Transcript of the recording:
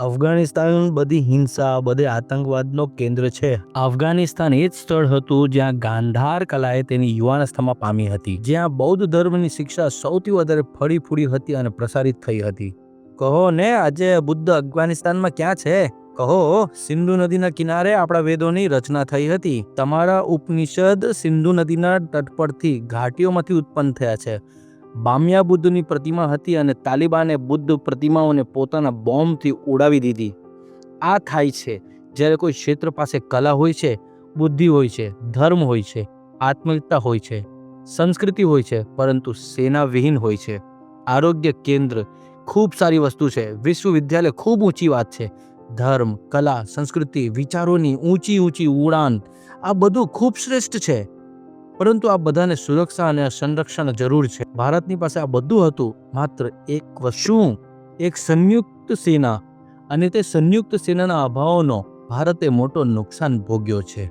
અફઘાનિસ્તાન બધી હિંસા, બધે આતંકવાદનો કેન્દ્ર છે. અફઘાનિસ્તાન એ જ સ્થળ હતું જ્યાં ગાંધાર કલાએ તેની યુવાનસ્થામાં પામી હતી, જ્યાં બૌદ્ધ ધર્મની શિક્ષા સૌથી વધારે ફળી ફૂડી હતી અને પ્રસારિત થઈ હતી. કહો ને, આજે બુદ્ધ અફઘાનિસ્તાનમાં ક્યાં છે? કહો, સિંધુ નદીના કિનારે આપણા વેદોની રચના થઈ હતી. તમારા ઉપનિષદ સિંધુ નદીના તટ પરથી ઘાટીઓમાંથી ઉત્પન્ન થયા છે. બામિયા બુદ્ધની પ્રતિમા હતી અને તાલિબાને બુદ્ધ પ્રતિમાઓને પોતાના બોમ્બથી ઉડાવી દીધી. આ થાય છે જ્યારે કોઈ ક્ષેત્ર પાસે કલા હોય છે, બુદ્ધિ હોય છે, ધર્મ હોય છે, આત્મિકતા હોય છે, સંસ્કૃતિ હોય છે, પરંતુ સેના વિહીન હોય છે. આરોગ્ય કેન્દ્ર ખૂબ સારી વસ્તુ છે. વિશ્વવિદ્યાલય ખૂબ ઊંચી વાત છે. ધર્મ, કલા, સંસ્કૃતિ, વિચારોની ઊંચી ઉડાન, આ બધું ખૂબ શ્રેષ્ઠ છે. પરંતુ આ બધાને સુરક્ષા અને સંરક્ષણ જરૂર છે. ભારતની પાસે આ બધું હતું, માત્ર એક વસ્તુ, એક સંયુક્ત સેના, અને તે સંયુક્ત સેનાના અભાવનો ભારતે મોટો નુકસાન ભોગ્યો છે.